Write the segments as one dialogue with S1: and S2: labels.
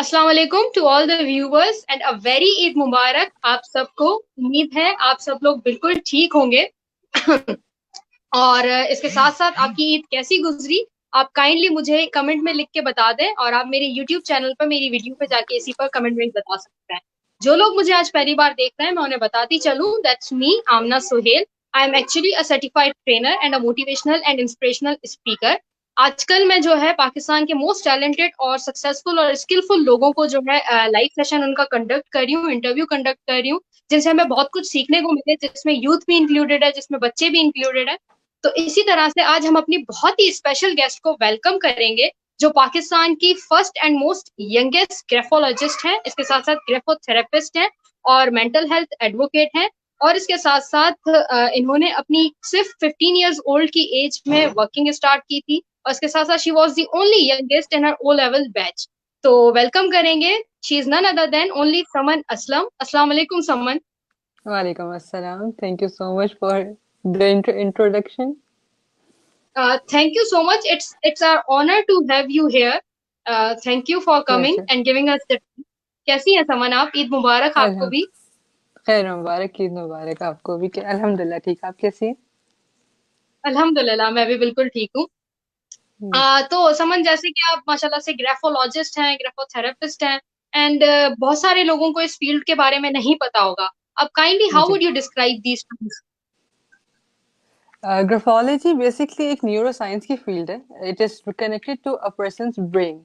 S1: अस्सलाम वालेकुम to all the viewers and a very Eid मुबारक आप सबको। उम्मीद है आप सब लोग बिल्कुल ठीक होंगे। और इसके साथ साथ आपकी ईद कैसी गुजरी, आप काइंडली मुझे कमेंट में लिख के बता दें, और आप मेरे यूट्यूब चैनल पर मेरी वीडियो पे जाके इसी पर कमेंट में बता सकते हैं। जो लोग मुझे आज पहली बार देख रहे हैं, मैं उन्हें बताती चलूं, that's me Amna Suhail. I am actually a certified trainer and a motivational and inspirational speaker. आजकल मैं जो है पाकिस्तान के मोस्ट टैलेंटेड और सक्सेसफुल और स्किलफुल लोगों को जो है लाइव सेशन उनका कंडक्ट कर रही हूँ, इंटरव्यू कंडक्ट कर रही हूँ, जिनसे हमें बहुत कुछ सीखने को मिले, जिसमें यूथ भी इंक्लूडेड है, जिसमें बच्चे भी इंक्लूडेड है। तो इसी तरह से आज हम अपनी बहुत ही स्पेशल गेस्ट को वेलकम करेंगे, जो पाकिस्तान की first and most youngest graphologist हैं, इसके साथ साथ ग्रेफोथेरेपिस्ट हैं और मेंटल हेल्थ एडवोकेट हैं। और इसके साथ साथ इन्होंने अपनी सिर्फ 15 ईयर्स ओल्ड की एज में वर्किंग स्टार्ट की थी, और इसके साथ साथ she was the only youngest in her O level batch. तो वेलकम करेंगे, she is none other than only Saman Aslam. अस्सलाम वालेकुम समन।
S2: Walaikum assalam. Thank you so much for the introduction.
S1: Thank you so much. It's our honor to have you here. Thank you for coming
S2: Pleasure.
S1: and giving us the. कैसी हैं समन आप? ईद मुबारक आपको
S2: अल्हम
S1: भी।
S2: खैर मुबारक, ईद मुबारक आपको भी। अल्हम्दुलिल्लाह ठीक। आप कैसी हैं?
S1: अल्हम्दुलिल्लाह मैं भी बिल्कुल ठीक हूँ।
S2: हम्म,
S1: तो समन, जैसे कि आप माशाल्लाह से ग्राफोलॉजिस्ट हैं, ग्राफोथेरेपिस्ट हैं, एंड बहुत सारे लोगों को इस फील्ड के बारे में नहीं पता होगा। अब kindly how
S2: ji.
S1: Would you describe these terms?
S2: Graphology basically एक न्यूरो साइंस की फील्ड है। It is connected to a person's brain.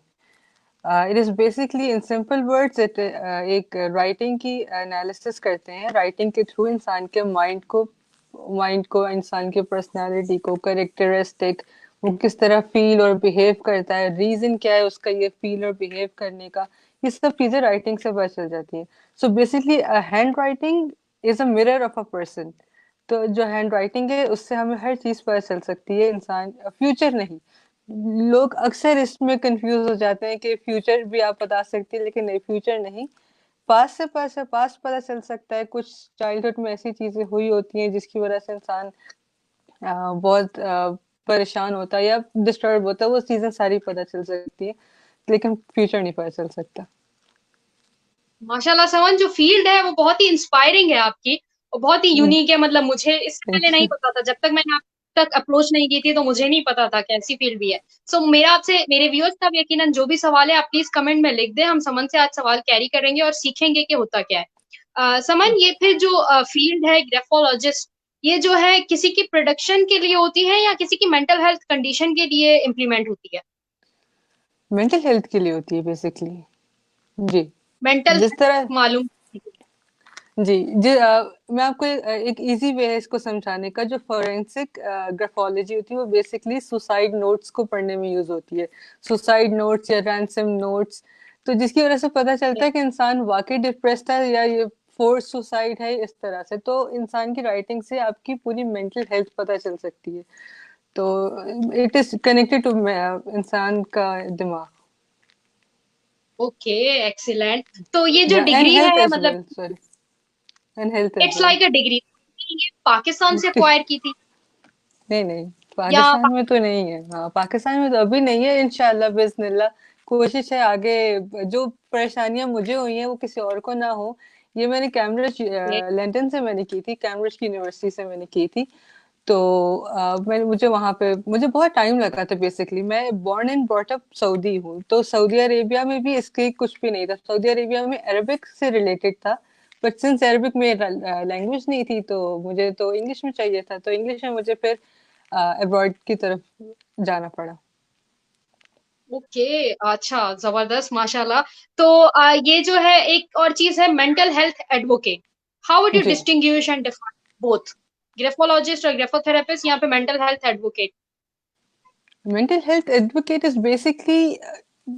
S2: It is basically in simple words it एक राइटिंग की एनालिसिस करते हैं। राइटिंग के थ्रू इंसान के माइंड को, इंसान की पर्सनालिटी को, करेक्टरिस्टिक, वो किस तरह फील और बिहेव करता है, रीजन क्या है उसका ये फील और बिहेव करने का, ये सब चीजें राइटिंग से पता चल जाती हैं। So basically hand writing is a mirror of a person. तो जो हैंड राइटिंग है उससे हमें हर चीज पता चल सकती है, इंसान फ्यूचर नहीं। लोग अक्सर इसमें कंफ्यूज हो जाते हैं कि फ्यूचर भी आप बता सकते हैं, लेकिन नहीं, फ्यूचर नहीं। पास्ट पता चल सकता है। कुछ चाइल्डहुड में ऐसी चीजें हुई होती हैं जिसकी वजह से इंसान बहुत परेशान होता है या डिस्टर्ब होता है, वो चीजें सारी पता चल सकती है, लेकिन फ्यूचर नहीं पता चल सकता।
S1: माशाल्लाह समन, जो फील्ड है वो बहुत ही इंस्पायरिंग है आपकी, और बहुत ही यूनिक है। मतलब मुझे इससे पहले
S2: थैंक
S1: नहीं
S2: यू।
S1: पता था, जब तक मैंने आप तक अप्रोच नहीं की थी तो मुझे नहीं पता था कैसी फील्ड भी है। सो मेरा आपसे, मेरे व्यूअर्स का भी यकीनन जो भी सवाल है आप प्लीज कमेंट में लिख दें, हम समन से आज सवाल कैरी करेंगे और सीखेंगे कि होता क्या है। समन, ये फिर जो फील्ड है ग्राफोलॉजिस्ट, ये जो है किसी की प्रोडक्शन के लिए होती है या किसी की मेंटल हेल्थ कंडीशन के लिए इम्प्लीमेंट होती है?
S2: मेंटल हेल्थ के लिए होती है बेसिकली। जी।
S1: मेंटल
S2: जिस
S1: हेल्थ
S2: तरह
S1: मालूम।
S2: जी, मैं आपको एक इजी वे है इसको समझाने का। जो फोरेंसिक ग्राफोलॉजी होती है वो बेसिकली सुसाइड नोट्स को पढ़ने में यूज होती है। सुसाइड नोट्स या रैंसम नोट्स, तो जिसकी वजह से पता चलता है कि इंसान वाकई डिप्रेस्ड है या ये फोर्स सुसाइड है। इस तरह से तो इंसान की राइटिंग से आपकी पूरी मेंटल हेल्थ पता चल सकती है। तो इट इज कनेक्टेड टू इंसान का दिमाग
S1: ओके, एक्सीलेंट। तो ये जो
S2: या एंड
S1: डिग्री
S2: हेल्थ
S1: है,
S2: एज
S1: मतलब
S2: well, sorry, and health as
S1: it's
S2: well.
S1: Like a degree, ये पाकिस्तान से अक्वायर की थी
S2: नहीं नहीं,
S1: या
S2: पाकिस्तान में तो नहीं है। हाँ, पाकिस्तान में तो अभी नहीं है। इंशाल्लाह बिस्मिल्लाह कोशिश है आगे। जो परेशानियां मुझे हुई हैं वो किसी और को ना हो। ये मैंने कैम्ब्रिज लंदन से मैंने की थी, कैम्ब्रिज की यूनिवर्सिटी से मैंने की थी। तो मैंने मुझे वहां पे मुझे बहुत टाइम लगा था। बेसिकली मैं born and brought up Saudi हूँ, तो सऊदी अरेबिया में भी इसके कुछ भी नहीं था। सऊदी अरेबिया में अरबिक से रिलेटेड था, बट सिंस अरबिक में लैंग्वेज नहीं थी तो मुझे तो इंग्लिश में चाहिए था, तो इंग्लिश में मुझे फिर अब्रॉड की तरफ जाना पड़ा।
S1: ओके। अच्छा, जबरदस्त, माशाल्लाह। तो ये जो है एक और चीज है, mental health advocate. How would you
S2: ji.
S1: Distinguish and define both, graphologist और ग्राफोथेरेपिस्ट, यहाँ पे mental health advocate?
S2: Mental health advocate is basically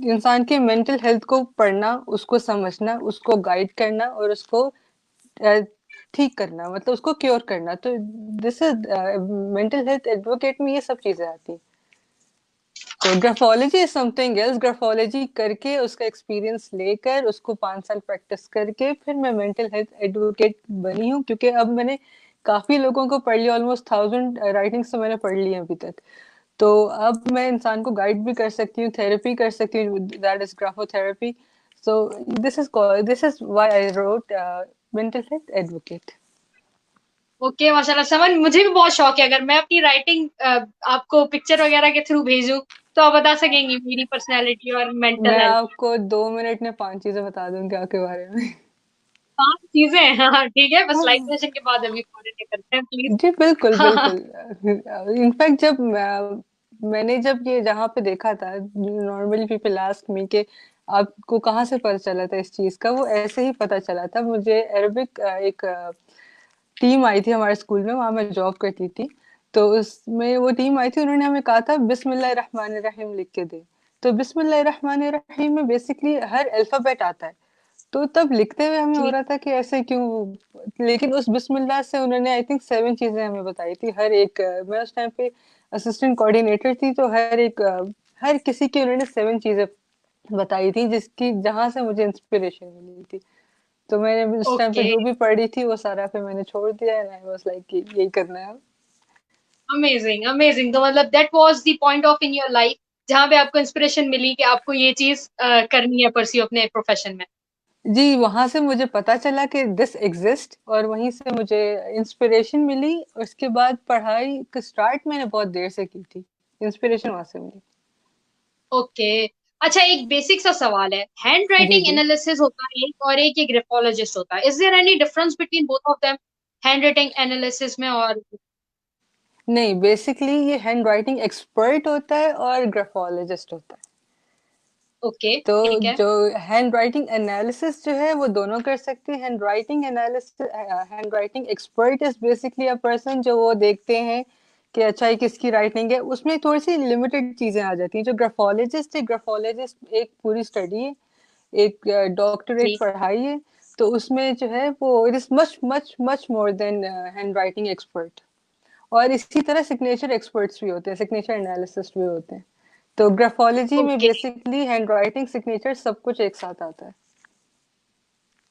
S2: इंसान के मेंटल हेल्थ को पढ़ना, उसको समझना, उसको गाइड करना और उसको अ, ठीक करना, मतलब उसको क्योर करना। तो this is mental health advocate में ये सब चीजें आती हैं। तो graphology is something else. Graphology करके उसका एक्सपीरियंस लेकर उसको 5 साल प्रैक्टिस करके फिर मैं मेंटल हेल्थ एडवोकेट बनी हूँ, क्योंकि अब मैंने काफी लोगों को पढ़ लिया। ऑलमोस्ट 1000 राइटिंग्स तो मैंने पढ़ ली हैं अभी तक। तो अब मैं इंसान को गाइड भी कर सकती हूँ, थेरेपी कर सकती हूँ, that is graphotherapy. So this is why I wrote mental health advocate.
S1: Okay, माशाल्लाह। समन, मुझे भी बहुत शौक है। अगर मैं अपनी राइटिंग आपको पिक्चर वगैरह के थ्रू भेजूं तो आप बता सकेंगी मेरी पर्सनैलिटी और
S2: मैं
S1: मेंटल हेल्थ।
S2: आपको 2 मिनट में 5 चीजें बता दूंगी आपके बारे में।
S1: 5 चीजें? हाँ ठीक है, बस लाइव
S2: हाँ
S1: सेशन के बाद अभी फॉरन करते हैं प्लीज।
S2: जी बिल्कुल
S1: हाँ।
S2: बिल्कुल। इनफैक्ट जब मैंने जब ये जहाँ पे देखा था, नॉर्मली पीपल आस्क मी कि आपको कहाँ से पता चला था इस चीज का, वो ऐसे ही पता चला था मुझे। अरबिक एक टीम आई थी हमारे स्कूल में, वहां मैं जॉब करती थी। तो उसमें वो टीम आई थी, उन्होंने हमें कहा था बिस्मिल्लाह रहमान रहीम लिख के दे। तो बिस्मिल्लाह रहमान रहीम में बेसिकली हर अल्फाबेट आता है। तो तब लिखते हुए हमें हो
S1: जी।
S2: रहा था कि ऐसे क्यों, लेकिन उस बिस्मिल्लाह से उन्होंने आई थिंक 7 चीजें हमें बताई थी। हर एक मैं उस टाइम पे असिस्टेंट कोऑर्डिनेटर थी, तो हर एक हर किसी की उन्होंने 7 चीजें बताई थी, जिसकी जहां से मुझे इंस्पिरेशन मिली थी। तो मैंने उस टाइम पे
S1: ओके।
S2: जो भी पढ़ी थी वो सारा फिर मैंने छोड़ दिया, एंड आई वाज लाइक यही करना है अब।
S1: Amazing, amazing. तो मतलब that was the point of in your life जहां पे आपको इंस्पिरेशन मिली कि आपको ये चीज करनी है, परस्यू अपने प्रोफेशन में।
S2: जी, वहां से मुझे पता चला कि दिस एग्जिस्ट, और वहीं से मुझे इंस्पिरेशन मिली। उसके बाद पढ़ाई का स्टार्ट मैंने बहुत देर से की थी, इंस्पिरेशन वहां से मिली।
S1: ओके। अच्छा, एक बेसिक सा सवाल है। Hand
S2: ji
S1: writing
S2: ji.
S1: Analysis होता है एक, और एक ग्राफोलॉजिस्ट होता है। Is there any difference between both of them, hand writing analysis में और?
S2: नहीं, बेसिकली ये हैंड राइटिंग एक्सपर्ट होता है और ग्राफोलॉजिस्ट होता है।
S1: ओके,
S2: तो
S1: ठीक है।
S2: जो हैंड राइटिंग एनालिसिस जो है वो दोनों कर सकते हैं। Hand writing analysis, hand writing expert is basically a person जो वो देखते हैं कि अच्छा ये किसकी राइटिंग है। उसमें थोड़ी सी लिमिटेड चीजें आ जाती हैं। जो ग्राफोलॉजिस्ट है, ग्राफोलॉजिस्ट एक पूरी स्टडी है, एक डॉक्टरेट
S1: जी।
S2: पढ़ाई है। तो उसमें जो है वो it is much much much more than hand writing expert. और इसी तरह सिग्नेचर एक्सपर्ट्स भी होते हैं, सिग्नेचर एनालिसिस्ट भी होते हैं। तो ग्राफोलॉजी में
S1: okay.
S2: Basically hand writing, signature सब कुछ एक साथ आता है।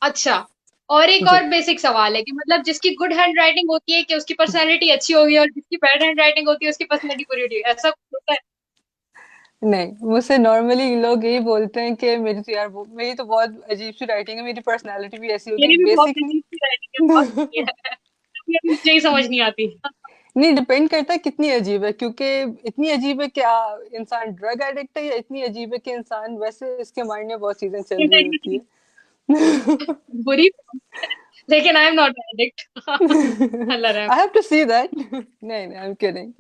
S1: अच्छा, और एक
S2: जी।
S1: और बेसिक सवाल है कि मतलब जिसकी गुड हैंड राइटिंग होती है कि उसकी पर्सनैलिटी अच्छी होगी, और जिसकी बैड हैंड राइटिंग होती है उसकी पर्सनैलिटी बुरी होती है, ऐसा कुछ होता है?
S2: नहीं, मुझसे नॉर्मली लोग यही बोलते हैं कि मेरी तो यार मेरी तो बहुत अजीब सी राइटिंग है, मेरी पर्सनालिटी भी ऐसी होगी
S1: मेरी भी बहुत
S2: बेसिकली।
S1: अजीब सी राइटिंग है, बहुत बुरी है। कभी मुझे ही समझ नहीं आती।
S2: नहीं, डिपेंड करता है कितनी अजीब है, क्योंकि इतनी अजीब है कि इंसान ड्रग एडिक्ट है, या इतनी अजीब है कि इंसान वैसे इसके माइंड में बहुत चीजें चल रही होती है।
S1: बुरी, लेकिन आई एम नॉट एडिक्ट। अल्लाह रहम।
S2: I have to see that. नहीं नहीं, I'm kidding.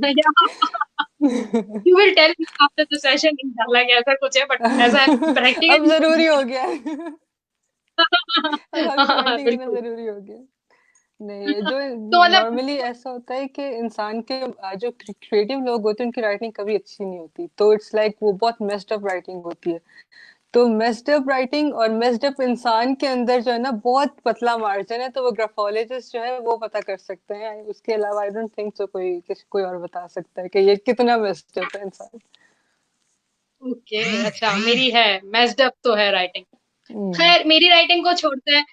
S1: You will tell me after the session इंशाल्लाह कि ऐसा कुछ है, बट ऐसा
S2: अब
S1: प्रैक्टिकली।
S2: जरूरी हो गया है। अब आपकी राइटिंग आना
S1: बिल्कुल।
S2: जरूरी हो गया। नहीं, जो
S1: तो मतलब,
S2: नॉर्मली ऐसा होता है कि इंसान के जो क्रिएटिव लोग होते हैं उनकी राइटिंग कभी अच्छी नहीं होती, तो इट्स लाइक वो बहुत मेस्ड अप राइटिंग होती है। तो मेस्ड अप राइटिंग और मेस्ड अप इंसान के अंदर जो है ना बहुत पतला मार्जिन है, तो वो ग्राफोलॉजिस्ट जो है वो पता कर सकते हैं। उसके अलावा आई डोंट थिंक सो कोई और बता सकता है कि ये कितना मेस्ड अप है इंसान।
S1: ओके। अच्छा, मेरी है मेस्ड अप तो है राइटिंग।
S2: हम्म।
S1: खैर, मेरी राइटिंग को छोड़ते हैं।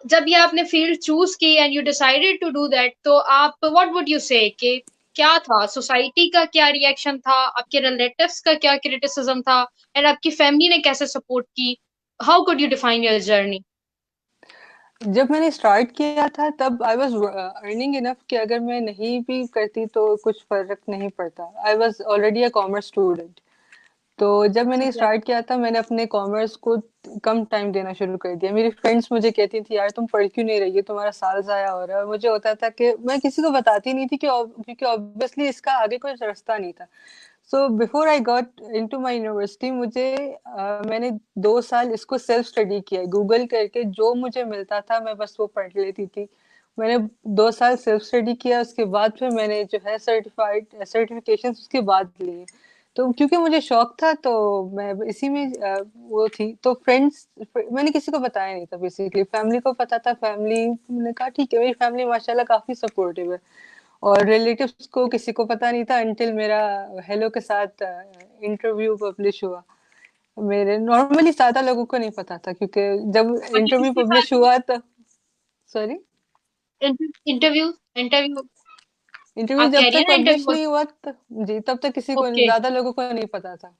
S1: जब ये आपने फील्ड चूज की and you decided to do that, तो आप व्हाट वुड यू से कि क्या था, सोसाइटी का क्या रिएक्शन था, आपके रिलेटिव्स का क्या क्रिटिसिज्म था, एंड आपकी फैमिली ने कैसे सपोर्ट की? How could you define your journey?
S2: जब मैंने स्टार्ट किया था तब आई वाज अर्निंग इनफ कि अगर मैं नहीं भी करती तो कुछ फर्क नहीं पड़ता। I was already a commerce student. तो जब मैंने
S1: ठीक है।
S2: स्टार्ट किया था मैंने अपने कॉमर्स को कम टाइम देना शुरू कर दिया। मेरी फ्रेंड्स मुझे कहती थी यार तुम पढ़ क्यों नहीं रही है, तुम्हारा साल जाया हो रहा है। और मुझे होता था कि मैं किसी को बताती नहीं थी कि क्योंकि ऑब्वियसली इसका आगे कोई रास्ता नहीं था। So before I got into my university मुझे मैंने 2 साल इसको सेल्फ स्टडी किया, गूगल करके जो मुझे मिलता था मैं बस वो पढ़ लेती थी। मैंने 2 साल सेल्फ स्टडी किया, उसके बाद फिर मैंने जो है सर्टिफाइड सर्टिफिकेशन उसके बाद लिए। तो क्योंकि मुझे शौक था तो मैं इसी में वो थी। तो फ्रेंड्स, मैंने किसी को बताया नहीं था। बेसिकली फैमिली को पता था, फैमिली ने कहा ठीक है। मेरी फैमिली माशाल्लाह काफी सपोर्टिव है। और रिलेटिव्स को किसी को पता नहीं था अंटिल मेरा हेलो के साथ इंटरव्यू पब्लिश हुआ। मेरे नॉर्मली ज्यादा लोगों को नहीं पता था, क्योंकि जब
S1: मतलब
S2: इंटरव्यू
S1: किसके
S2: पब्लिश
S1: साथ?
S2: हुआ तो सॉरी,
S1: इंटरव्यू, इंटरव्यू?
S2: इंटरव्यू
S1: आप
S2: जब
S1: कह रही है
S2: तक
S1: ना
S2: पब्लिश
S1: इंटरव्यू?
S2: नहीं हुआ जी तब तक किसी को
S1: ओके।
S2: ज्यादा लोगों को नहीं पता था।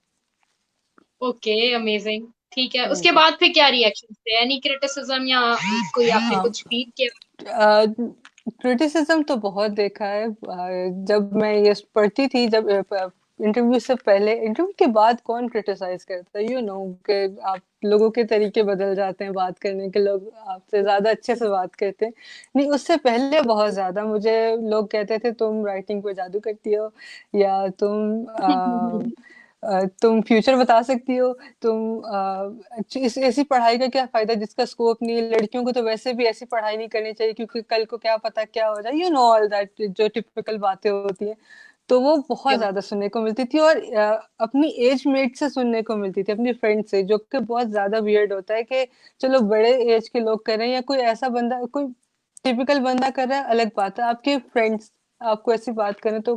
S1: Okay, amazing. ठीक है, उसके
S2: जी।
S1: बाद फिर क्या रिएक्शन थे? एनी क्रिटिसिज्म या कोई आपने
S2: हाँ,
S1: कुछ फील किया?
S2: क्रिटिसिज्म तो बहुत देखा है। जब मैं ये पढ़ती थी, जब इंटरव्यू से पहले, इंटरव्यू के बाद कौन क्रिटिसाइज करता है, यू नो कि आप लोगों के तरीके बदल जाते हैं बात करने के, लोग आपसे ज्यादा अच्छे से बात करते हैं। नहीं, उससे पहले बहुत ज्यादा मुझे लोग कहते थे तुम राइटिंग पे जादू करती हो, या तुम फ्यूचर बता सकती हो, तुम ऐसी पढ़ाई का क्या फायदा जिसका स्कोप नहीं है, लड़कियों को तो वैसे भी ऐसी पढ़ाई नहीं करनी चाहिए क्योंकि कल को क्या पता क्या हो जाए, यू नो ऑल दैट जो टिपिकल बातें होती हैं। तो वो बहुत ज्यादा सुनने को मिलती थी, और अपनी एज मेट से सुनने को मिलती थी, अपनी फ्रेंड से, जो कि बहुत ज्यादा वियर्ड होता है कि चलो बड़े एज के लोग कर रहे हैं, या कोई ऐसा बंदा, कोई टिपिकल बंदा कर रहा है अलग बात है, आपके फ्रेंड्स आपको ऐसी बात करें तो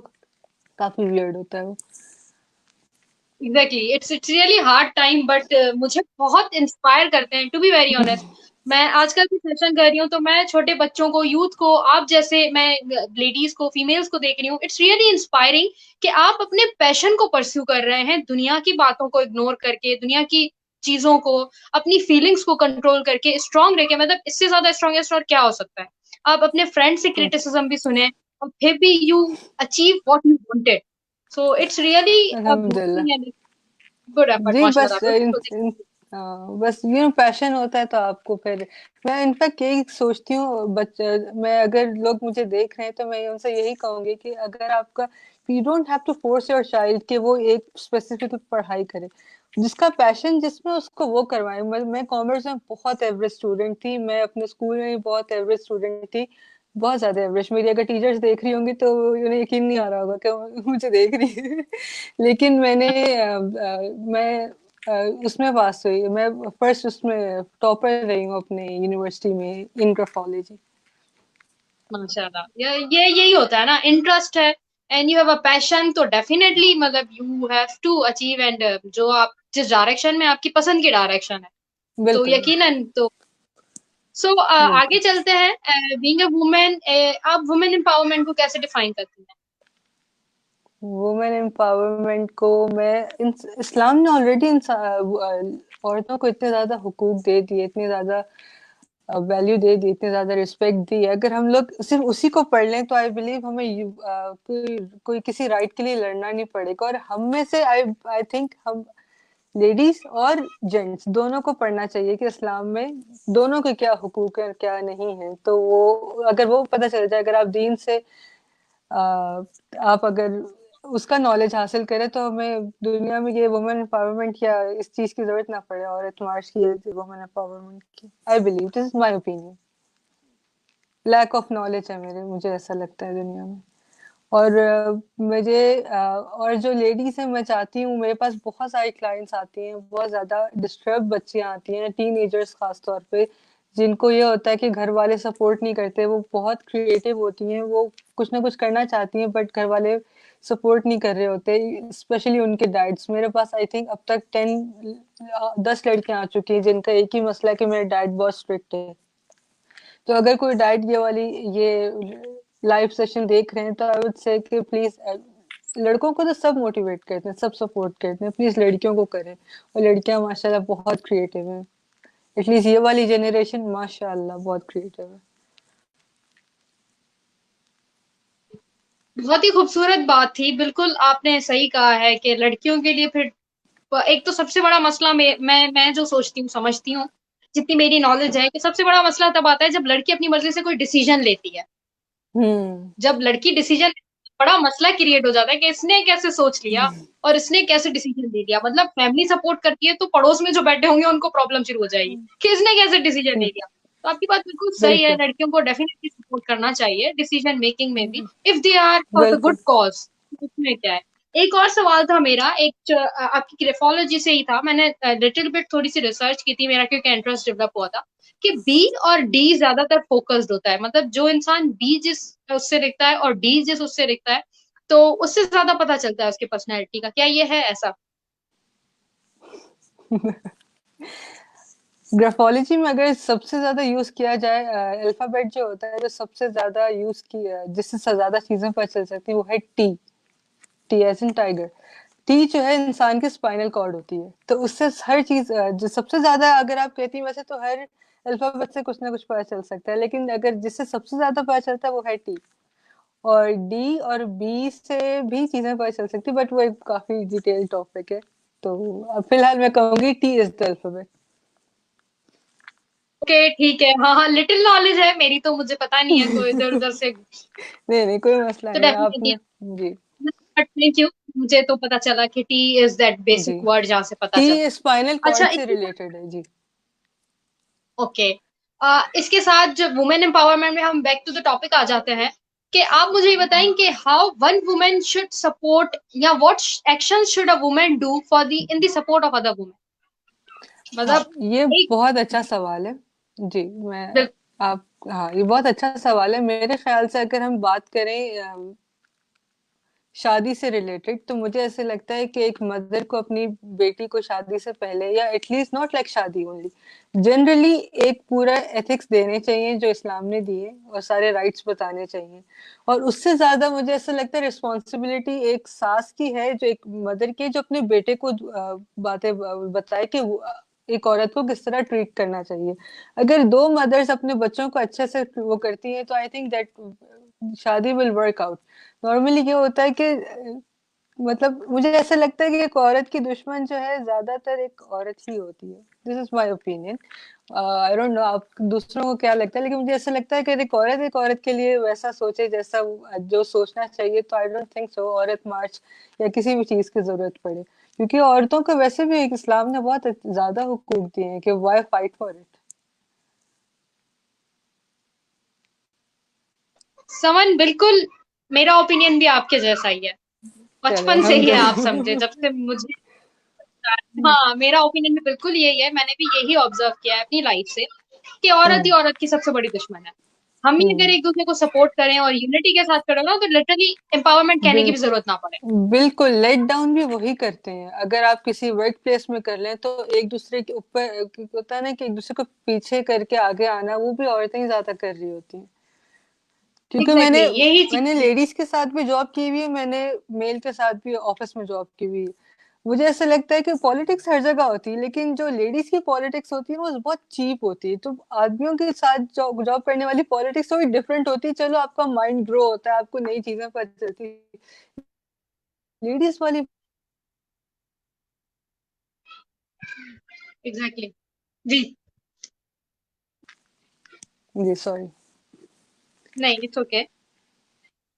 S2: काफी वियर्ड होता है वो।
S1: Exactly, it's really hard time, but मुझे बहुत इंस्पायर करते हैं, टू बी वेरी ऑनेस्ट। मैं आजकल की सेशन कर रही हूँ तो मैं छोटे बच्चों को, यूथ को, आप जैसे, मैं लेडीज को, फीमेल्स को देख रही हूँ। इट्स रियली इंस्पायरिंग कि आप अपने पैशन को परस्यू कर रहे हैं, दुनिया की बातों को इग्नोर करके, दुनिया की चीजों को, अपनी फीलिंग्स को कंट्रोल करके, स्ट्रांग रह के, मतलब इससे ज्यादा स्ट्रांगेस्ट और क्या हो सकता है? आप अपने फ्रेंड से क्रिटिसिज्म भी सुने और फिर भी you achieve what you wanted. So it's really a good
S2: अल्हम्दुलिल्लाह।
S1: थिंग एंड गुड एफर्ट,
S2: जी,
S1: माशाल्लाह,
S2: बस
S1: बिल्कुल।
S2: बस ये पैशन होता है तो आपको फिर, मैं इनफैक्ट यही सोचती हूँ, मैं, अगर लोग मुझे देख रहे हैं तो मैं उनसे यही कहूंगी कि अगर आपका, you don't have to force your child कि वो एक स्पेसिफिक पढ़ाई करे, जिसका पैशन जिसमें उसको वो करवाए। मैं कॉमर्स में बहुत एवरेज स्टूडेंट थी, मैं अपने स्कूल में भी बहुत एवरेज स्टूडेंट थी, बहुत ज्यादा एवरेज। मेरी अगर टीचर्स देख रही होंगी तो उन्हें यकीन नहीं आ रहा होगा कि मुझे देख रही है। लेकिन मैं उसमें पास हुई, मैं फर्स्ट उसमें टॉपर रही हूँ अपने यूनिवर्सिटी में इन ग्राफोलॉजी।
S1: माशाल्लाह, ये यही होता है ना, इंटरेस्ट है and you have a passion, तो डेफिनेटली मतलब you have to achieve, and जो आप जिस डायरेक्शन में, आपकी पसंद की डायरेक्शन है, तो
S2: बिल्कुल,
S1: यकीनन तो। सो आगे
S2: बिल्कुल।
S1: चलते हैं। बीइंग अ वुमेन, आप वुमेन एम्पावरमेंट को कैसे डिफाइन करती हैं?
S2: वुमेन एम्पावरमेंट को मैं, इस्लाम ने ऑलरेडी औरतों को इतने ज्यादा हुकूक दे दिए, इतनी ज्यादा वैल्यू दे दी, इतनी ज्यादा रिस्पेक्ट दी है। अगर हम लोग सिर्फ उसी को पढ़ लें तो आई बिलीव हमें कोई किसी राइट के लिए लड़ना नहीं पड़ेगा। और हम में से आई आई थिंक हम लेडीज और जेंट्स दोनों को पढ़ना चाहिए कि इस्लाम में दोनों के क्या हुकूक है क्या नहीं है। तो वो, अगर वो पता चल जाए, अगर आप दीन से आप अगर उसका नॉलेज हासिल करें, तो हमें दुनिया में ये वुमेन एम्पावरमेंट या इस चीज की जरूरत ना पड़े, औरत मार्च की, वुमेन एम्पावरमेंट की। I believe, this is my opinion. Lack of knowledge है मेरे, मुझे ऐसा लगता है दुनिया में। और और जो लेडीज हैं, मैं चाहती हूँ, मेरे पास बहुत सारी क्लाइंट्स आती हैं, बहुत ज्यादा डिस्टर्ब बच्चियां आती हैं, टीनेजर्स खास तौर पे, जिनको ये होता है कि घर वाले सपोर्ट नहीं करते। वो बहुत क्रिएटिव होती हैं, वो कुछ ना कुछ करना चाहती हैं, बट घर वाले सपोर्ट नहीं कर रहे होते, स्पेशली उनके डैड्स। मेरे पास आई थिंक अब तक 10 लड़कियां आ चुकी हैं जिनका एक ही मसला है कि मेरे डैड बहुत स्ट्रिक्ट है। तो अगर कोई डाइट ये वाली, ये लाइव सेशन देख रहे हैं, तो आई वुड से कि प्लीज, लड़कों को तो सब मोटिवेट करते हैं, सब सपोर्ट करते हैं, प्लीज लड़कियों को करें। और लड़कियां माशाल्लाह बहुत क्रिएटिव हैं, एटलीस्ट ये वाली जनरेशन माशाल्लाह बहुत क्रिएटिव है।
S1: बहुत ही खूबसूरत बात थी, बिल्कुल आपने सही कहा है कि लड़कियों के लिए फिर एक तो सबसे बड़ा मसला, मैं जो सोचती हूँ, समझती हूँ, जितनी मेरी नॉलेज है, कि सबसे बड़ा मसला तब आता है जब लड़की अपनी मर्जी से कोई डिसीजन लेती है।
S2: हम्म।
S1: जब लड़की डिसीजन, बड़ा मसला क्रिएट हो जाता है कि इसने कैसे सोच लिया और इसने कैसे डिसीजन ले लिया। मतलब फैमिली सपोर्ट करती है तो पड़ोस में जो बैठे होंगे उनको प्रॉब्लम शुरू हो जाएगी कि इसने कैसे डिसीजन ले लिया। तो आपकी बात बिल्कुल सही है,
S2: बिल्कुल,
S1: लड़कियों को डेफिनेटली सपोर्ट करना चाहिए डिसीजन मेकिंग में भी, if they are for the good
S2: बिल्कुल।
S1: कॉज। उसमें क्या है? एक और सवाल था मेरा, आपकी ग्राफोलॉजी से ही था, मैंने लिटिल बिट थोड़ी सी रिसर्च की थी, मेरा क्योंकि इंटरेस्ट डेवलप हुआ था कि बी और डी ज्यादातर फोकस्ड होता है, मतलब जो इंसान बी जिस उससे दिखता है और डी जिस उससे दिखता है, तो उससे ज्यादा पता चलता है उसकी पर्सनैलिटी का। क्या ये है ऐसा?
S2: ग्राफोलॉजी में अगर सबसे ज्यादा यूज किया जाए, अल्फाबेट जो होता है, जो सबसे ज्यादा यूज किया, जिससे ज्यादा चीजें पता चल सकती है, वो है T. T as in tiger. T जो है इंसान की स्पाइनल कॉर्ड होती है, तो उससे हर चीज जो सबसे ज्यादा अगर आप कहती हैं, वैसे तो हर अल्फाबेट से कुछ ना कुछ पता चल सकता है, लेकिन अगर जिससे सबसे ज्यादा पता चलता है वो है टी। और डी और बी से भी चीजें पता चल सकती है, बट वो एक काफी डिटेल टॉपिक है। तो अब फिलहाल मैं कहूंगी T is the alphabet.
S1: Okay ठीक है, हाँ हाँ, लिटिल नॉलेज है मेरी, तो मुझे पता नहीं है, तो इधर उधर से
S2: नहीं नहीं, कोई मसला
S1: तो
S2: नहीं,
S1: डेफिनेटली।
S2: आपने। जी।
S1: बट थैंक यू, मुझे तो पता चला कि T is that
S2: ji,
S1: basic word जहाँ से पता चलता
S2: टी स्पाइनल
S1: है। अच्छा
S2: कॉर्ड से
S1: इसी
S2: रिलेटेड है जी।
S1: ओके, इसके साथ जब वुमेन एम्पावरमेंट में हम बैक टू द टॉपिक आ जाते हैं, कि आप मुझे ये बताएं कि how one women should support, या what action should a women do for the in the support of other women,
S2: हाँ,
S1: मतलब
S2: ये
S1: एक
S2: बहुत अच्छा सवाल है। जी, मैं
S1: बिल्कुल।
S2: आप हाँ, ये बहुत अच्छा सवाल है। मेरे ख्याल से अगर हम बात करें शादी से रिलेटेड, तो मुझे ऐसे लगता है कि एक मदर को अपनी बेटी को शादी से पहले, या एटलीस्ट नॉट लाइक शादी ओनली, जनरली एक पूरा एथिक्स देने चाहिए जो इस्लाम ने दिए, और सारे राइट्स बताने चाहिए। और उससे ज्यादा मुझे ऐसा लगता है रिस्पॉन्सिबिलिटी एक सास की है, जो एक मदर की है, जो अपने बेटे को बातें बताए कि एक औरत को किस तरह ट्रीट करना चाहिए। अगर दो मदर्स अपने बच्चों को अच्छे से वो करती हैं, तो आई थिंक दैट शादी विल वर्क आउट। नॉर्मली क्या होता है कि मतलब मुझे ऐसा लगता है कि एक औरत की दुश्मन जो है ज्यादातर एक औरत ही होती है। This is my opinion. I don't no आप दूसरों को क्या लगता है, लेकिन मुझे ऐसा लगता है कि एक औरत के लिए वैसा सोचे जैसा जो सोचना चाहिए, तो आई डोंट थिंक सो औरत मार्च या किसी भी चीज की जरूरत पड़े, क्योंकि औरतों को वैसे भी एक इस्लाम ने बहुत ज्यादा हुकूक दिए हैं कि व्हाई फाइट फॉर इट।
S1: समन बिल्कुल, मेरा ओपिनियन भी आपके जैसा ही है,
S2: चले
S1: बचपन से ही है, आप समझे
S2: अल्हम्दुलिल्लाह।
S1: जब से मुझे, हाँ मेरा ओपिनियन भी बिल्कुल यही है, मैंने भी यही ऑब्जर्व किया है अपनी लाइफ से, कि औरत ही
S2: हम्म
S1: औरत की सबसे बड़ी दुश्मन है। हम ही अगर
S2: हम्म।
S1: एक दूसरे को सपोर्ट करें और यूनिटी के साथ करें ना, तो लिटरली एम्पावरमेंट कहने की भी
S2: बिल्कुल
S1: जरूरत ना पड़े।
S2: बिल्कुल, लेट डाउन भी वही करते हैं। अगर आप किसी वर्क प्लेस में कर लें, तो एक दूसरे के ऊपर होता है ना कि एक दूसरे को पीछे करके आगे आना, वो भी औरतें ही ज्यादा कर रही होती हैं। क्योंकि
S1: एग्जैक्टली
S2: मैंने
S1: exactly, यही
S2: मैंने
S1: चीज है।
S2: लेडीज के साथ भी जॉब की हुई है, मैंने मेल के साथ भी ऑफिस में जॉब की हुई है। मुझे ऐसा लगता है कि पॉलिटिक्स हर जगह होती है, लेकिन जो लेडीज की पॉलिटिक्स होती है वो बहुत चीप होती है। तो आदमियों के साथ जॉब जॉब करने वाली पॉलिटिक्स थोड़ी डिफरेंट होती है। चलो, आपका माइंड ग्रो होता है, आपको नई चीजें पता चलती है। लेडीज वाली।
S1: Exactly exactly. जी,
S2: जी सॉरी।
S1: नहीं इट्स ओके।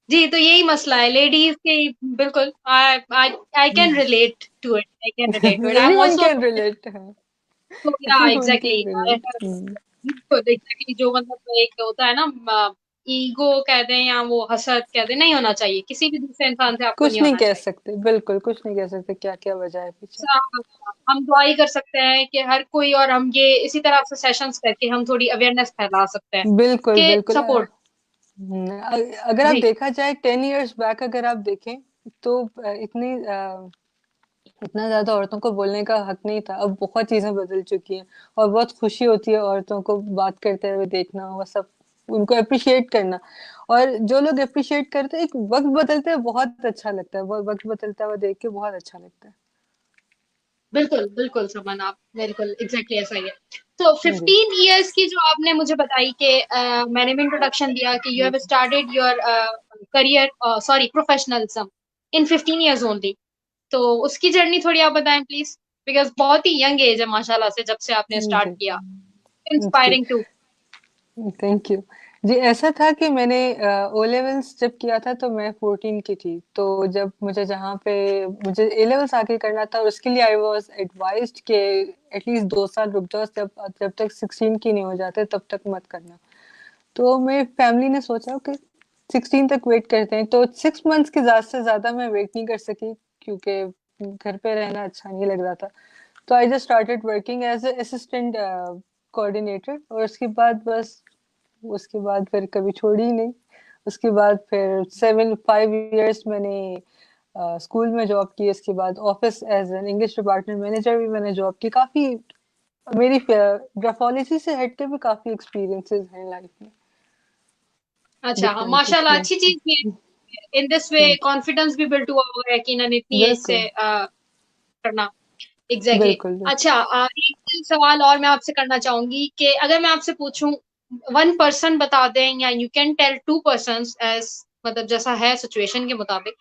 S1: जी, तो यही मसला है लेडीज के, बिल्कुल I I I can relate to it, I can relate to it, I am
S2: everyone
S1: also,
S2: can relate.
S1: तो yeah
S2: everyone
S1: exactly
S2: can relate.
S1: बिल्कुल एग्जैक्टली, जो मतलब एक होता है ना, ईगो कह दें या वो हसद कह दें, नहीं होना चाहिए किसी भी दूसरे इंसान से, आपको
S2: कुछ
S1: नहीं
S2: नहीं
S1: होना
S2: कह
S1: चाहिए।
S2: सकते, बिल्कुल कुछ नहीं कह सकते क्या क्या वजह है पीछे।
S1: हम दुआ ही कर सकते हैं कि हर कोई, और हम ये इसी तरह से सेशंस करके हम थोड़ी अवेयरनेस फैला सकते हैं
S2: बिल्कुल
S1: कि
S2: बिल्कुल।
S1: सपोर्ट।
S2: अगर आप
S1: जी
S2: देखा जाए 10 years बैक, अगर आप देखें, तो इतना ज्यादा औरतों को बोलने का हक नहीं था। अब बहुत चीजें बदल चुकी हैं, और बहुत खुशी होती है औरतों को बात करते हुए देखना, वो सब उनको अप्रिशिएट करना। और जो लोग अप्रिशिएट करते हैं, एक वक्त बदलते हैं, बहुत अच्छा लगता है। वो वक्त बदलता हुआ देख के बहुत अच्छा लगता है।
S1: बिल्कुल बिल्कुल, समन आप बिल्कुल एग्जैक्टली ऐसा ही है। तो
S2: जी
S1: 15 इयर्स की जो आपने मुझे बताई कि मैंने भी इंट्रोडक्शन दिया कि you have started your career, sorry professionalism in 15 years only, तो उसकी जर्नी थोड़ी आप बताएं प्लीज, बिकॉज बहुत ही यंग एज है माशाल्लाह से जब से आपने स्टार्ट
S2: जी
S1: किया,
S2: जी।
S1: Inspiring too.
S2: Thank you. जी, ऐसा था कि मैंने ओ लेवल्स जब किया था, तो मैं 14 की थी। तो जब मुझे जहाँ पे मुझे ए लेवल्स आगे करना था, और उसके लिए आई वाज एडवाइज्ड कि एटलीस्ट 2 साल रुक जाओ, जब जब तक 16 की नहीं हो जाते तब तक मत करना। तो मेरी फैमिली ने सोचा कि 16 तक वेट करते हैं। तो 6 मंथ्स की ज्यादा से ज्यादा मैं वेट नहीं कर सकी, क्योंकि घर पे रहना अच्छा नहीं लग रहा था। तो I just started working as assistant coordinator, और उसके बाद बस, उसके बाद फिर कभी छोड़ी ही नहीं। उसके बाद फिर 5 years मैंने स्कूल में जॉब की। उसके बाद office as an English department manager भी मैंने जॉब की। काफी मेरी ग्राफोलॉजी से हट के भी काफी एक्सपीरियंसेस हैं लाइफ में,
S1: अच्छा हाँ,
S2: डिफरेंट
S1: माशाल्लाह
S2: एक्सपीरियंस।
S1: अच्छी चीज भी है। In this way
S2: hmm,
S1: confidence भी बिल्ड हुआ होगा यकीनन इतनी एज से
S2: बिल्कुल
S1: करना। Exactly exactly.
S2: बिल्कुल बिल्कुल।
S1: अच्छा, एक सवाल और मैं आपसे करना चाहूंगी कि अगर मैं आपसे पूछूं, वन पर्सन बता दें या you can tell to person as, मतलब जैसा है सिचुएशन के मुताबिक,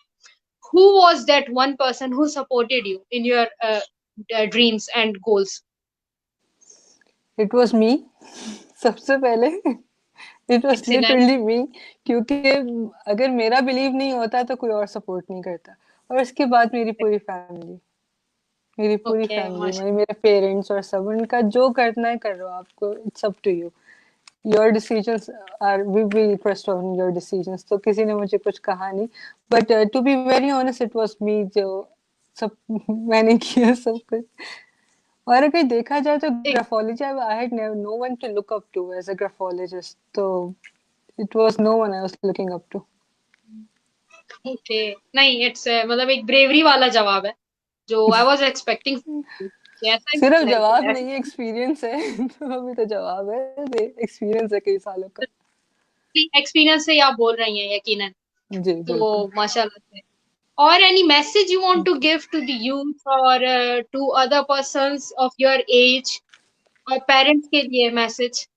S1: who was that one person who supported you in your dreams and goals?
S2: It was मी। सबसे पहले इट वाज
S1: Excellent.
S2: लिटरली मी, क्योंकि अगर मेरा बिलीव नहीं होता तो कोई और सपोर्ट नहीं करता। और इसके बाद मेरी पूरी
S1: Okay,
S2: फैमिली,
S1: Masha.
S2: मेरे पेरेंट्स और सब, उनका जो करना है कर लो आपको, it's up to you, your decisions are, we will trust on your decisions. तो किसी ने मुझे कुछ कहा नहीं, but to be very honest it was me जो सब मैंने किया सब कुछ। और अगर देखा जाए तो graphology, I had no one to look up to as a graphologist, तो it was no one I was looking up to.
S1: Okay, नहीं इट्स मतलब एक ब्रेवरी वाला जवाब है जो आई वाज एक्सपेक्टिंग। ऐसा ही
S2: सिर्फ
S1: होना
S2: जवाब
S1: चाहिए
S2: नहीं है, एक्सपीरियंस है। तो अभी तो जवाब है, एक्सपीरियंस है कई सालों का।
S1: एक्सपीरियंस से ही आप बोल रही हैं यकीनन।
S2: जी
S1: तो
S2: बिल्कुल।
S1: माशाल्लाह से। और any message you want to give to the youth और to other persons of your age, और पेरेंट्स के लिए मैसेज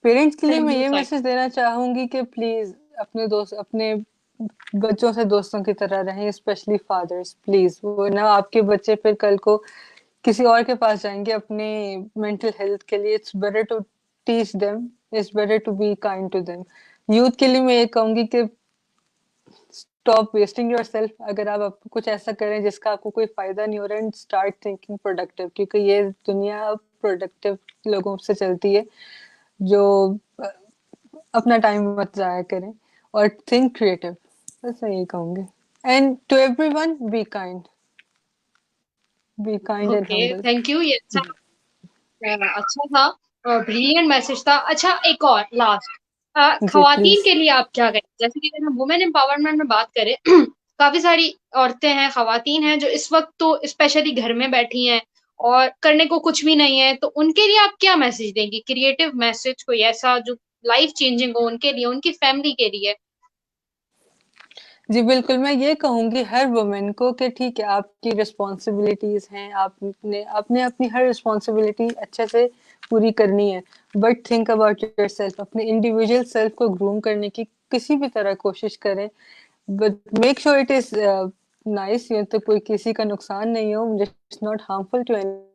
S2: पेरेंट्स के लिए
S1: फ्रॉम
S2: मैं
S1: योर
S2: ये
S1: साइड?
S2: मैसेज देना चाहूंगी कि प्लीज अपने बच्चों से दोस्तों की तरह रहें, स्पेशली फादर्स, प्लीज। वो ना आपके बच्चे फिर कल को किसी और के पास जाएंगे अपने मेंटल हेल्थ के लिए। It's better to teach them, it's better to be kind to them. Youth के लिए मैं ये कहूंगी कि स्टॉप वेस्टिंग योरसेल्फ। अगर आप कुछ ऐसा करें जिसका आपको कोई फायदा नहीं हो रहा है, स्टार्ट थिंकिंग प्रोडक्टिव, क्योंकि ये दुनिया प्रोडक्टिव लोगों से चलती है जो अपना टाइम मत जाया करें। और थिंक क्रिएटिव, बस मैं यही कहूंगी। And to everyone, be kind and
S1: okay,
S2: humble.
S1: Thank you. ये अच्छा अच्छा था, ब्रिलियंट मैसेज था। अच्छा, एक और लास्ट,
S2: जी
S1: खवातीन
S2: प्लीज।
S1: के लिए आप क्या करें? जैसे कि अगर हम वुमेन एम्पावरमेंट में बात करें, काफी सारी औरतें हैं, खवातीन हैं जो इस वक्त तो स्पेशली घर में बैठी हैं और करने को कुछ भी नहीं है, तो उनके लिए आप क्या मैसेज देंगे? क्रिएटिव मैसेज कोई ऐसा जो लाइफ चेंजिंग हो उनके लिए, उनकी फैमिली के लिए।
S2: जी बिल्कुल, मैं ये कहूंगी हर वुमेन को कि ठीक है, आपकी रिस्पॉन्सिबिलिटीज हैं, आपने आपने अपनी हर रिस्पॉन्सिबिलिटी अच्छे से पूरी करनी है, but think about yourself. अपने इंडिविजुअल सेल्फ को ग्रूम करने की किसी भी तरह कोशिश करें, but make sure it is nice, ये तो कोई किसी का नुकसान नहीं हो, just not harmful to any.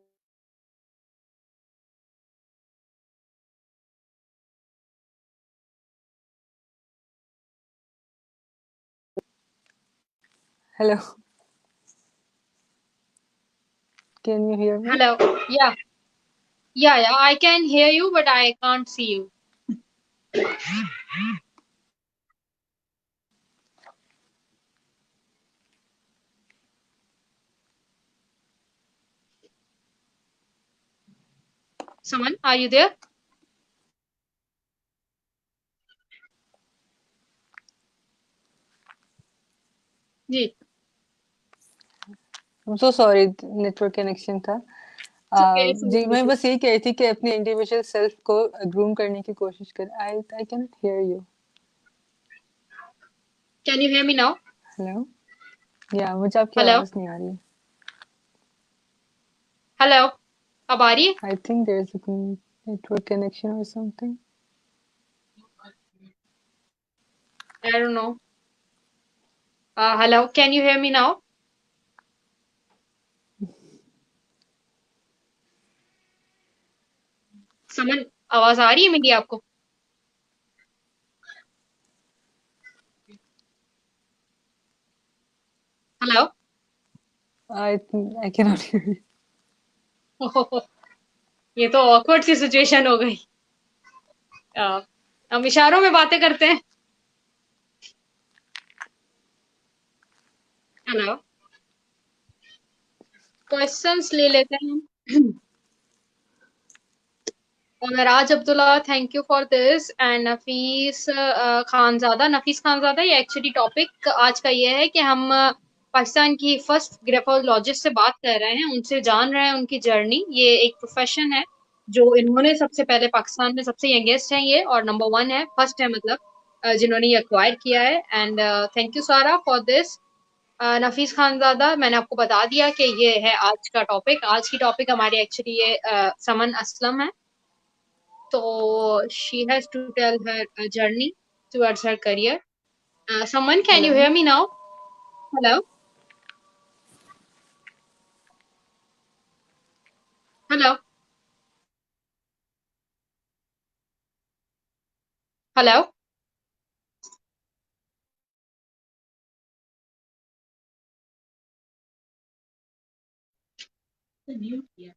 S2: Hello, can you hear me?
S1: Hello. Yeah yeah I can hear you but I can't see you. Saman, are you there? जी।
S2: So sorry, network connection था।
S1: ओके, इट्स
S2: जी मैं
S1: okay.
S2: बस यही कह रही थी कि अपने इंडिविजुअल सेल्फ को ग्रूम करने की कोशिश करें। आई can not hear you.
S1: Can you hear me now?
S2: Hello, या मुझे आपकी
S1: हेलो।
S2: आवाज नहीं आ रही है।
S1: हेलो, अब आ रही है?
S2: I think there is a network connection और something.
S1: I don't know. Hello, can you hear me now? Saman, आवाज आ रही है मेरी आपको? Hello.
S2: I can not hear you.
S1: ये तो ऑकवर्ड सी सिचुएशन हो गई। अ, हम इशारों में बातें करते हैं। हेलो। क्वेश्चंस ले लेते हैं हम। और Raj Abdullah, thank you for this. And Nafees Khanzada, Nafees Khanzada, ये एक्चुअली टॉपिक आज का ये है कि हम पाकिस्तान की फर्स्ट ग्रेफोलॉजिस्ट से बात कर रहे हैं, उनसे जान रहे हैं उनकी जर्नी। ये एक प्रोफेशन है जो इन्होंने सबसे पहले, पाकिस्तान में सबसे यंगेस्ट है ये, और नंबर वन है, फर्स्ट है मतलब। जिन्होंने ये एक्वायर किया है। एंड थैंक यू सारा फॉर दिस। नफीस खानजादा, मैंने आपको बता दिया कि ये है आज का टॉपिक। आज की टॉपिक हमारी एक्चुअली ये समन असलम है। तो she has to tell her journey towards her career. Saman, can you
S2: hello.
S1: Hear me now? Hello, hello, hello. Mute किया।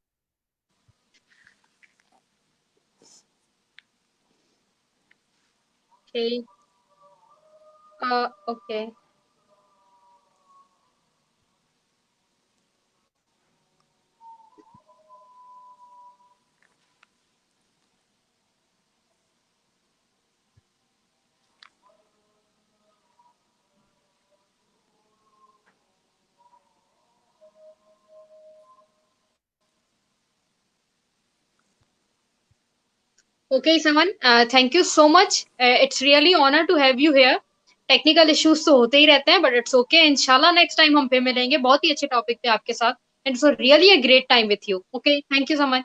S1: Okay, okay. Okay, Saman, thank you so much. It's really honor to have you here. Technical issues तो होते ही रहते हैं, but it's okay. इंशाल्लाह next time हम फिर मिलेंगे बहुत ही अच्छे टॉपिक पे आपके साथ। It's really a great time with you. Okay, thank you so much.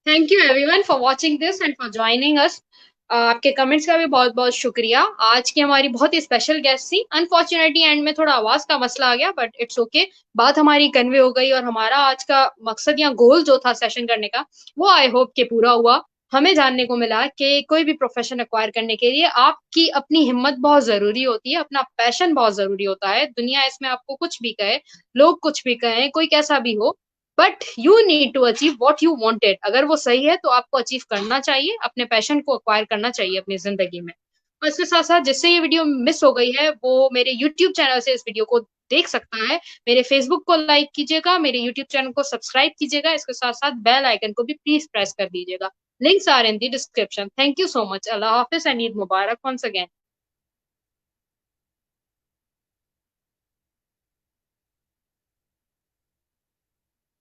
S1: Thank you everyone for watching this and for joining us. आपके कमेंट्स का भी बहुत बहुत शुक्रिया। आज की हमारी बहुत ही स्पेशल गेस्ट थी। अनफॉर्चुनेटली एंड में थोड़ा आवाज का मसला आ गया, बट इट्स ओके। बात हमारी कन्वे हो गई और हमारा आज का मकसद या गोल जो था सेशन करने का, वो आई होप के पूरा हुआ। हमें जानने को मिला कि कोई भी प्रोफेशन एक्वायर करने के लिए आपकी अपनी हिम्मत बहुत जरूरी होती है, अपना पैशन बहुत जरूरी होता है। दुनिया इसमें आपको कुछ भी कहे, लोग कुछ भी कहें, कोई कैसा भी हो, but you need to achieve what you wanted. अगर वो सही है तो आपको अचीव करना चाहिए, अपने पैशन को अक्वायर करना चाहिए अपनी जिंदगी में। और इसके साथ साथ जिससे ये वीडियो मिस हो गई है वो मेरे यूट्यूब चैनल से इस वीडियो को देख सकता है। मेरे फेसबुक को लाइक कीजिएगा, मेरे यूट्यूब चैनल को सब्सक्राइब कीजिएगा, इसके साथ साथ बेल आइकन को भी प्लीज प्रेस कर दीजिएगा। Links are in the description. Thank you so much. अल्लाह हाफिज एंड ईद मुबारक वंस अगेन।